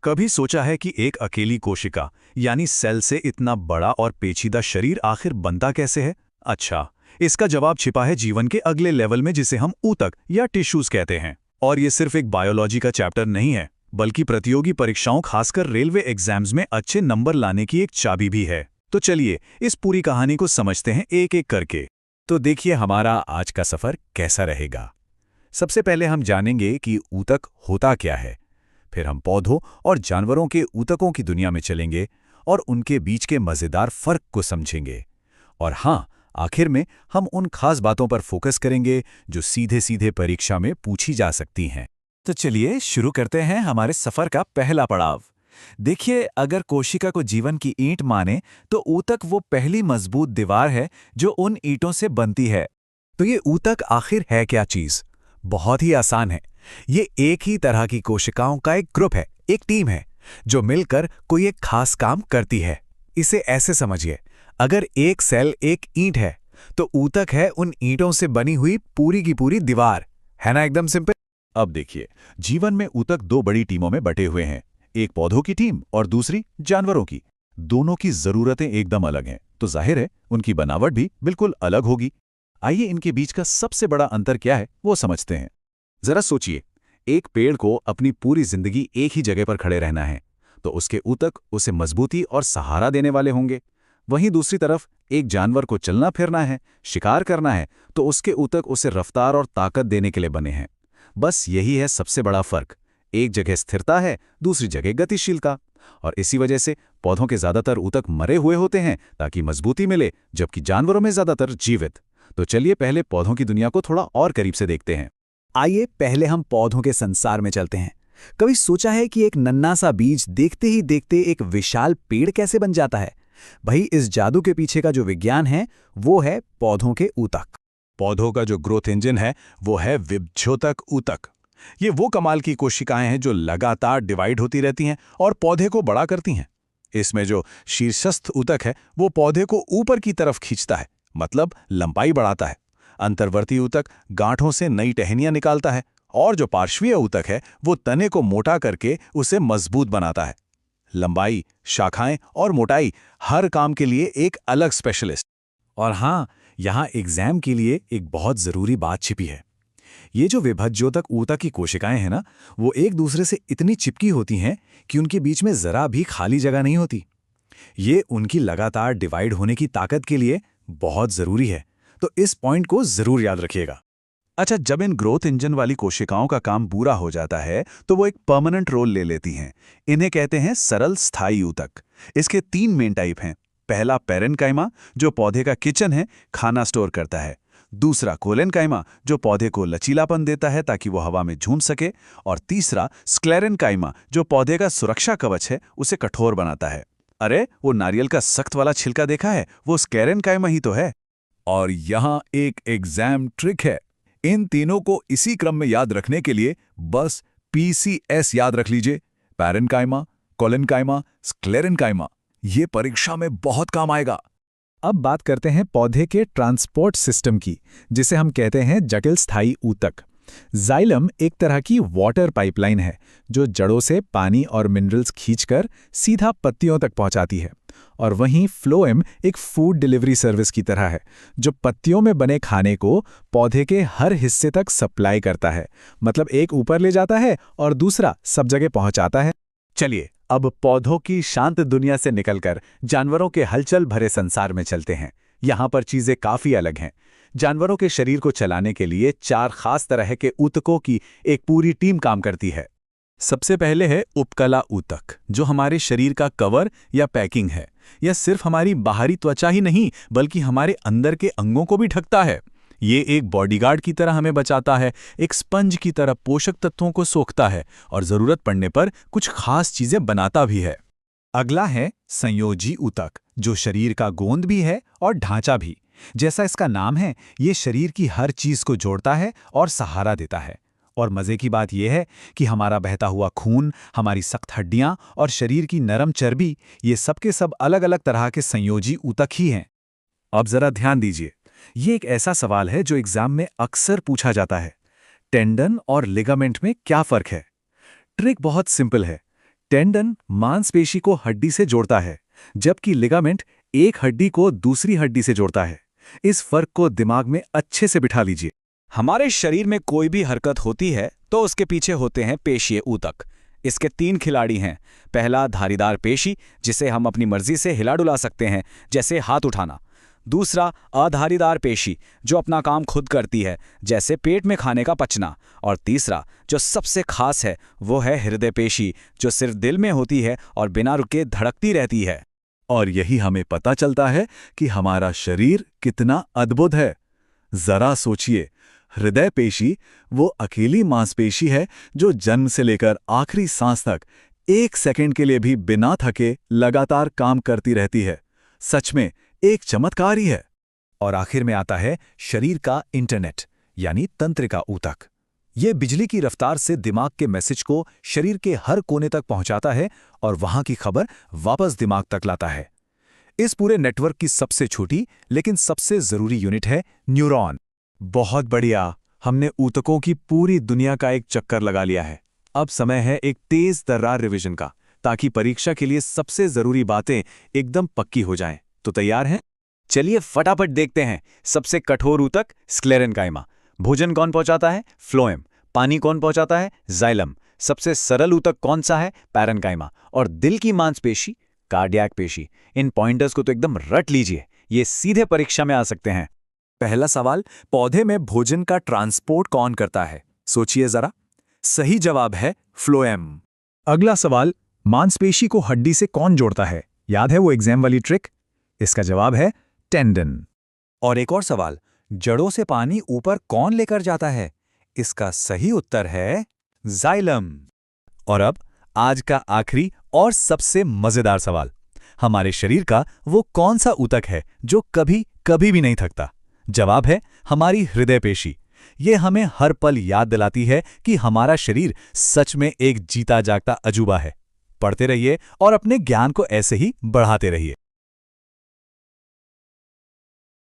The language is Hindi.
कभी सोचा है कि एक अकेली कोशिका यानी सेल से इतना बड़ा और पेचीदा शरीर आखिर बनता कैसे है? अच्छा, इसका जवाब छिपा है जीवन के अगले लेवल में, जिसे हम ऊतक या टिश्यूज कहते हैं। और ये सिर्फ एक बायोलॉजी का चैप्टर नहीं है, बल्कि प्रतियोगी परीक्षाओं, खासकर रेलवे एग्जाम्स में अच्छे नंबर लाने की एक चाबी भी है। तो चलिए इस पूरी कहानी को समझते हैं एक एक करके। तो देखिए हमारा आज का सफर कैसा रहेगा। सबसे पहले हम जानेंगे कि ऊतक होता क्या है। फिर हम पौधों और जानवरों के ऊतकों की दुनिया में चलेंगे और उनके बीच के मजेदार फर्क को समझेंगे। और हाँ, आखिर में हम उन खास बातों पर फोकस करेंगे जो सीधे सीधे परीक्षा में पूछी जा सकती हैं। तो चलिए शुरू करते हैं हमारे सफर का पहला पड़ाव। देखिए, अगर कोशिका को जीवन की ईंट माने तो ऊतक वो पहली मजबूत दीवार है जो उन ईंटों से बनती है। तो ये ऊतक आखिर है क्या चीज? बहुत ही आसान है। ये एक ही तरह की कोशिकाओं का एक ग्रुप है, एक टीम है जो मिलकर कोई एक खास काम करती है। इसे ऐसे समझिए, अगर एक सेल एक ईंट है तो ऊतक है उन ईंटों से बनी हुई पूरी की पूरी दीवार। है ना एकदम सिंपल। अब देखिए, जीवन में ऊतक दो बड़ी टीमों में बटे हुए हैं, एक पौधों की टीम और दूसरी जानवरों की। दोनों की जरूरतें एकदम अलग हैं, तो जाहिर है उनकी बनावट भी बिल्कुल अलग होगी। आइए इनके बीच का सबसे बड़ा अंतर क्या है वो समझते हैं। जरा सोचिए, एक पेड़ को अपनी पूरी जिंदगी एक ही जगह पर खड़े रहना है, तो उसके ऊतक उसे मजबूती और सहारा देने वाले होंगे। वहीं दूसरी तरफ एक जानवर को चलना फिरना है, शिकार करना है, तो उसके ऊतक उसे रफ्तार और ताकत देने के लिए बने हैं। बस यही है सबसे बड़ा फर्क। एक जगह स्थिरता है, दूसरी जगह गतिशीलता। और इसी वजह से पौधों के ज्यादातर ऊतक मरे हुए होते हैं ताकि मजबूती मिले, जबकि जानवरों में ज्यादातर जीवित। तो चलिए पहले पौधों की दुनिया को थोड़ा और करीब से देखते हैं। आइए पहले हम पौधों के संसार में चलते हैं। कभी सोचा है कि एक नन्हा सा बीज देखते ही देखते एक विशाल पेड़ कैसे बन जाता है? भाई, इस जादू के पीछे का जो विज्ञान है वो है पौधों के ऊतक। पौधों का जो ग्रोथ इंजन है वो है विभज्योतक ऊतक। ये वो कमाल की कोशिकाएं हैं जो लगातार डिवाइड होती रहती हैं और पौधे को बड़ा करती हैं। इसमें जो शीर्षस्थ ऊतक है वो पौधे को ऊपर की तरफ खींचता है, मतलब लंबाई बढ़ाता है। अंतर्वर्ती ऊतक गांठों से नई टहनियां निकालता है, और जो पार्श्वीय ऊतक है वो तने को मोटा करके उसे मजबूत बनाता है। लंबाई, शाखाएं और मोटाई, हर काम के लिए एक अलग स्पेशलिस्ट। और हाँ, यहाँ एग्जाम के लिए एक बहुत जरूरी बात छिपी है। ये जो विभज्योतक ऊतक की कोशिकाएं हैं ना, वो एक दूसरे से इतनी चिपकी होती हैं कि उनके बीच में जरा भी खाली जगह नहीं होती। ये उनकी लगातार डिवाइड होने की ताकत के लिए बहुत जरूरी है, तो इस पॉइंट को जरूर याद रखिएगा। अच्छा, जब इन ग्रोथ इंजन वाली कोशिकाओं का काम पूरा हो जाता है तो वो एक परमानेंट रोल ले लेती हैं। इन्हें कहते हैं सरल स्थायी ऊतक। इसके 3 मेन टाइप हैं। पहला पेरेन्काइमा, जो पौधे का किचन है, खाना स्टोर करता है। दूसरा कोलेनकाइमा, जो पौधे को लचीलापन देता है ताकि वो हवा में झूम सके। और तीसरा स्क्लेरेनकाइमा, जो पौधे का सुरक्षा कवच है, उसे कठोर बनाता है। अरे, वो नारियल का सख्त वाला छिलका देखा है? वो स्क्लेरेनकाइमा ही तो है। और यहाँ एक एग्जाम ट्रिक है। इन तीनों को इसी क्रम में याद रखने के लिए बस PCS याद रख लीजिए। Parenchyma, collenchyma, sclerenchyma. ये परीक्षा में बहुत काम आएगा। अब बात करते हैं पौधे के ट्रांसपोर्ट सिस्टम की, जिसे हम कहते हैं जटिल स्थायी ऊतक। जाइलम एक तरह की वाटर पाइपलाइन है जो जड़ों से पानी और मिनरल्स खींचकर सीधा पत्तियों तक पहुंचाती है। और वहीं फ्लोएम एक फूड डिलीवरी सर्विस की तरह है जो पत्तियों में बने खाने को पौधे के हर हिस्से तक सप्लाई करता है। मतलब एक ऊपर ले जाता है और दूसरा सब जगह पहुंचाता है। चलिए अब पौधों की शांत दुनिया से निकलकर जानवरों के हलचल भरे संसार में चलते हैं। यहाँ पर चीजें काफी अलग हैं। जानवरों के शरीर को चलाने के लिए 4 खास तरह के ऊतकों की एक पूरी टीम काम करती है। सबसे पहले है उपकला ऊतक, जो हमारे शरीर का कवर या पैकिंग है। यह सिर्फ हमारी बाहरी त्वचा ही नहीं बल्कि हमारे अंदर के अंगों को भी ढकता है। ये एक बॉडीगार्ड की तरह हमें बचाता है, एक स्पंज की तरह पोषक तत्वों को सोखता है और जरूरत पड़ने पर कुछ खास चीजें बनाता भी है। अगला है संयोजी ऊतक, जो शरीर का गोंद भी है और ढांचा भी। जैसा इसका नाम है, ये शरीर की हर चीज को जोड़ता है और सहारा देता है। और मजे की बात यह है कि हमारा बहता हुआ खून, हमारी सख्त हड्डियां और शरीर की नरम चर्बी, ये सब के सब अलग अलग तरह के संयोजी ऊतक ही हैं। अब जरा ध्यान दीजिए, ये एक ऐसा सवाल है जो एग्जाम में अक्सर पूछा जाता है। टेंडन और लिगामेंट में क्या फर्क है? ट्रिक बहुत सिंपल है। टेंडन मांसपेशी को हड्डी से जोड़ता है, जबकि लिगामेंट एक हड्डी को दूसरी हड्डी से जोड़ता है। इस फर्क को दिमाग में अच्छे से बिठा लीजिए। हमारे शरीर में कोई भी हरकत होती है तो उसके पीछे होते हैं पेशीय ऊतक। इसके 3 खिलाड़ी हैं। पहला धारीदार पेशी, जिसे हम अपनी मर्जी से हिला डुला सकते हैं, जैसे हाथ उठाना। दूसरा अधारीदार पेशी, जो अपना काम खुद करती है, जैसे पेट में खाने का पचना। और तीसरा, जो सबसे खास है, वो है हृदय पेशी, जो सिर्फ दिल में होती है और बिना रुके धड़कती रहती है। और यही हमें पता चलता है कि हमारा शरीर कितना अद्भुत है। जरा सोचिए, हृदय पेशी वो अकेली मांसपेशी है जो जन्म से लेकर आखिरी सांस तक 1 सेकंड के लिए भी बिना थके लगातार काम करती रहती है। सच में एक चमत्कार ही है। और आखिर में आता है शरीर का इंटरनेट, यानी तंत्रिका ऊतक। ये बिजली की रफ्तार से दिमाग के मैसेज को शरीर के हर कोने तक पहुंचाता है और वहां की खबर वापस दिमाग तक लाता है। इस पूरे नेटवर्क की सबसे छोटी लेकिन सबसे जरूरी यूनिट है न्यूरॉन। बहुत बढ़िया, हमने ऊतकों की पूरी दुनिया का एक चक्कर लगा लिया है। अब समय है एक तेज तर्रार रिवीजन का, ताकि परीक्षा के लिए सबसे जरूरी बातें एकदम पक्की हो जाएं। तो तैयार हैं? चलिए फटाफट देखते हैं। सबसे कठोर ऊतक स्क्लेरेन्काइमा। भोजन कौन पहुंचाता है? फ्लोएम। पानी कौन पहुंचाता है? जाइलम। सबसे सरल ऊतक कौन सा है? पैरेन्काइमा। और दिल की मांसपेशी? कार्डियक पेशी। इन पॉइंटर्स को तो एकदम रट लीजिए, ये सीधे परीक्षा में आ सकते हैं। पहला सवाल, पौधे में भोजन का ट्रांसपोर्ट कौन करता है? सोचिए जरा। सही जवाब है फ्लोएम। अगला सवाल, मांसपेशी को हड्डी से कौन जोड़ता है? याद है वो एग्जाम वाली ट्रिक? इसका जवाब है टेंडन। और एक और सवाल, जड़ों से पानी ऊपर कौन लेकर जाता है? इसका सही उत्तर है जाइलम। और अब आज का आखिरी और सबसे मजेदार सवाल, हमारे शरीर का वो कौन सा ऊतक है जो कभी कभी भी नहीं थकता? जवाब है हमारी हृदय पेशी। ये हमें हर पल याद दिलाती है कि हमारा शरीर सच में एक जीता जागता अजूबा है। पढ़ते रहिए और अपने ज्ञान को ऐसे ही बढ़ाते रहिए।